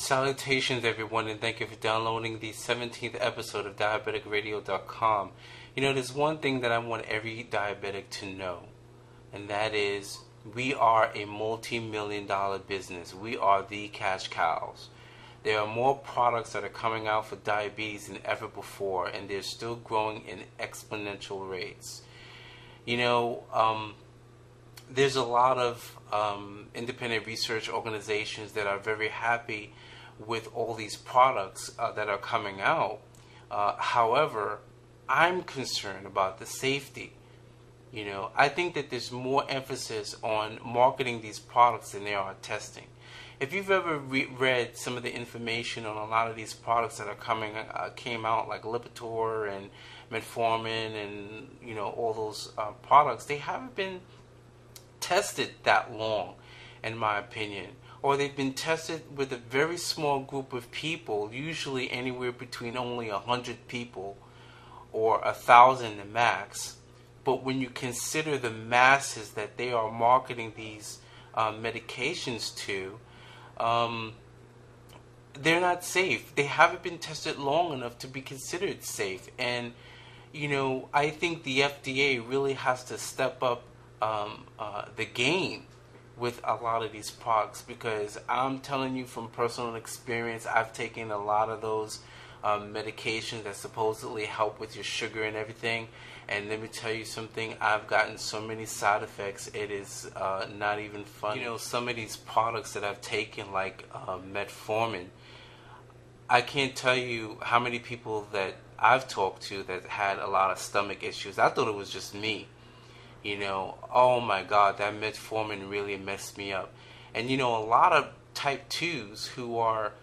Salutations, everyone, and thank you for downloading the 17th episode of DiabeticRadio.com. You know, there's one thing that I want every diabetic to know, and that is we are a multi-million-dollar business. We are the cash cows. There are more products that are coming out for diabetes than ever before, and they're still growing in exponential rates. You know, there's a lot of independent research organizations that are very happy with all these products that are coming out. However, I'm concerned about the safety. You know, I think that there's more emphasis on marketing these products than there are testing. If you've ever read some of the information on a lot of these products that are came out, like Lipitor and Metformin and, you know, all those products, they haven't been tested that long, in my opinion, or they've been tested with a very small group of people, usually anywhere between only 100 people or 1,000 the max. But when you consider the masses that they are marketing these medications to, they're not safe. They haven't been tested long enough to be considered safe. And, you know, I think the FDA really has to step up the game with a lot of these products, because I'm telling you from personal experience, I've taken a lot of those medications that supposedly help with your sugar and everything, and let me tell you something, I've gotten so many side effects, it is not even funny. You know, some of these products that I've taken, like Metformin, I can't tell you how many people that I've talked to that had a lot of stomach issues. I thought it was just me. You know, oh my God, that Metformin really messed me up. And you know, a lot of type 2s who are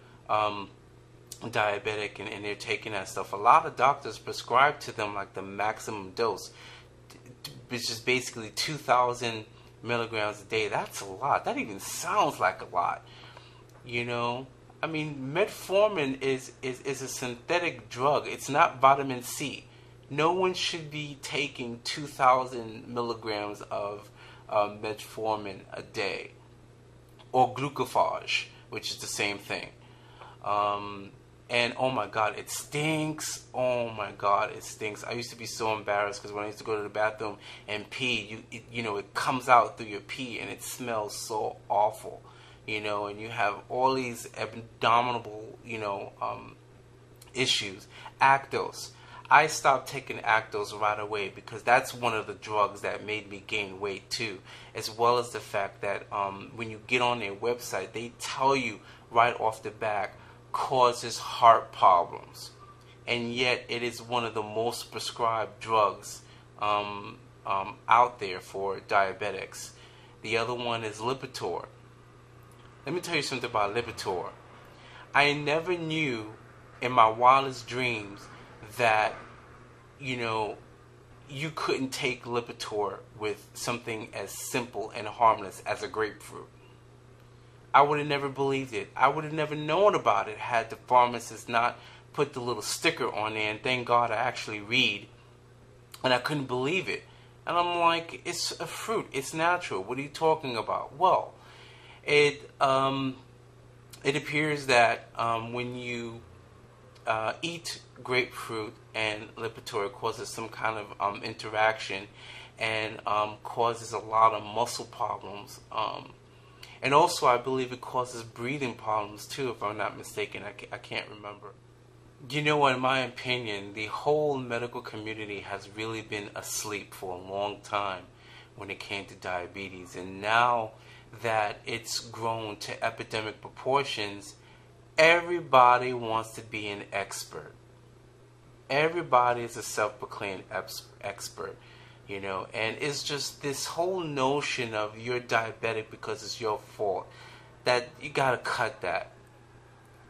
diabetic and they're taking that stuff, a lot of doctors prescribe to them like the maximum dose, which is basically 2,000 milligrams a day. That's a lot. That even sounds like a lot. You know, I mean, Metformin is a synthetic drug. It's not vitamin C. No one should be taking 2,000 milligrams of metformin a day, or glucophage, which is the same thing. And oh my God, it stinks. Oh my God, it stinks. I used to be so embarrassed because when I used to go to the bathroom and pee, you know, it comes out through your pee and it smells so awful. You know, and you have all these abdominal, you know, issues. Actos. I stopped taking Actos right away because that's one of the drugs that made me gain weight too, as well as the fact that when you get on their website, they tell you right off the bat causes heart problems, and yet it is one of the most prescribed drugs out there for diabetics. The other one is Lipitor. Let me tell you something about Lipitor. I never knew in my wildest dreams that, you know, you couldn't take Lipitor with something as simple and harmless as a grapefruit. I would have never believed it. I would have never known about it had the pharmacist not put the little sticker on there, and thank God I actually read, and I couldn't believe it. And I'm like, it's a fruit, it's natural, what are you talking about? Well, it appears that when you eat grapefruit and Lipitor, it causes some kind of interaction and causes a lot of muscle problems. And also, I believe it causes breathing problems too, if I'm not mistaken. I can't remember. You know, in my opinion, the whole medical community has really been asleep for a long time when it came to diabetes. And now that it's grown to epidemic proportions, everybody wants to be an expert. Everybody is a self-proclaimed expert, you know, and it's just this whole notion of you're diabetic because it's your fault, that you gotta cut that.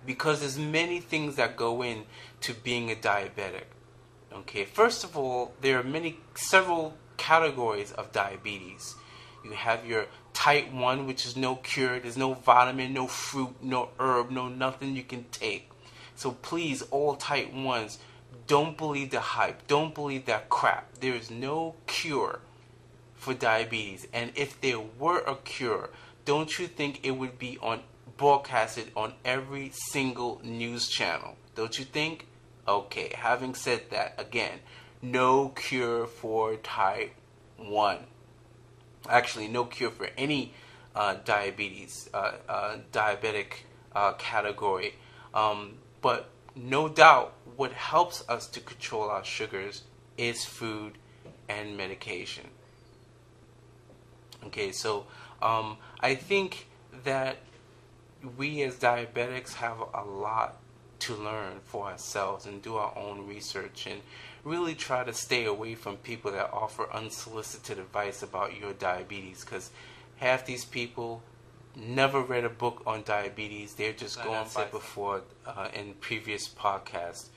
Because there's many things that go into being a diabetic. Okay, first of all, there are several categories of diabetes. You have your type 1, which is no cure. There's no vitamin, no fruit, no herb, no nothing you can take. So please, all type 1s, don't believe the hype. Don't believe that crap. There is no cure for diabetes. And if there were a cure, don't you think it would be on broadcasted on every single news channel. Don't you think? Okay, having said that, again, no cure for type 1. Actually, no cure for any diabetes, diabetic category. But no doubt, what helps us to control our sugars is food and medication. Okay, so I think that we as diabetics have a lot to learn for ourselves and do our own research and really try to stay away from people that offer unsolicited advice about your diabetes, because half these people never read a book on diabetes. They're just going by before in previous podcasts.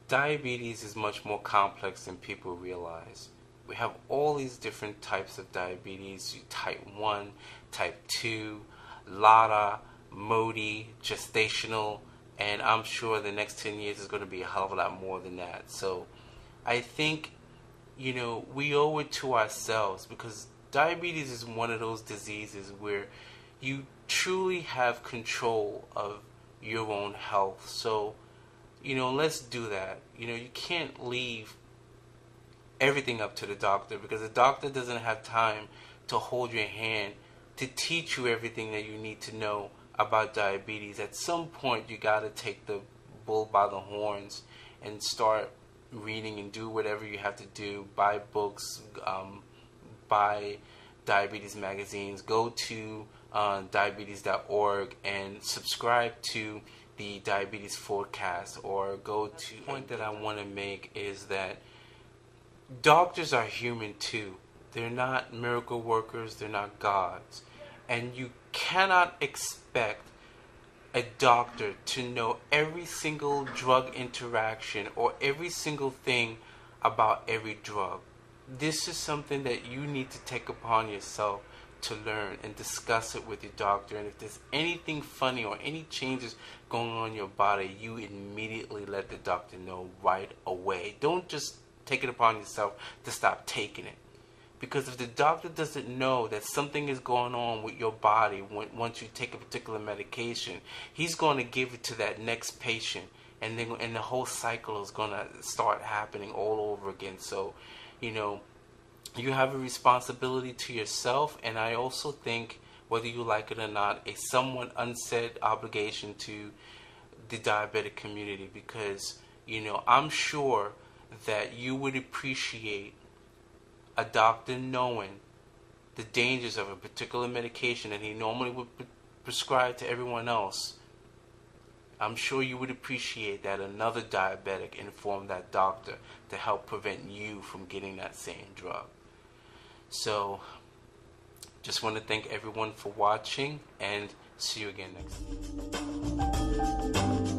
Diabetes is much more complex than people realize. We have all these different types of diabetes: type 1, type 2, LADA, MODY, gestational, and I'm sure the next 10 years is going to be a hell of a lot more than that. So I think, we owe it to ourselves, because diabetes is one of those diseases where you truly have control of your own health. So, let's do that. You can't leave everything up to the doctor, because the doctor doesn't have time to hold your hand to teach you everything that you need to know about diabetes. At some point, you got to take the bull by the horns and start reading and do whatever you have to do. Buy books, buy diabetes magazines, go to diabetes.org and subscribe to the diabetes forecast, or go to... The point that I want to make is that doctors are human too. They're not miracle workers, they're not gods. And you cannot expect a doctor to know every single drug interaction or every single thing about every drug. This is something that you need to take upon yourself to learn and discuss it with your doctor. And if there's anything funny or any changes going on in your body, you immediately let the doctor know right away. Don't just take it upon yourself to stop taking it. Because if the doctor doesn't know that something is going on with your body once you take a particular medication, he's going to give it to that next patient, and the whole cycle is going to start happening all over again. So, you have a responsibility to yourself, and I also think, whether you like it or not, a somewhat unsaid obligation to the diabetic community, because, I'm sure that you would appreciate a doctor knowing the dangers of a particular medication that he normally would prescribe to everyone else. I'm sure you would appreciate that another diabetic informed that doctor to help prevent you from getting that same drug. So, just want to thank everyone for watching, and see you again next time.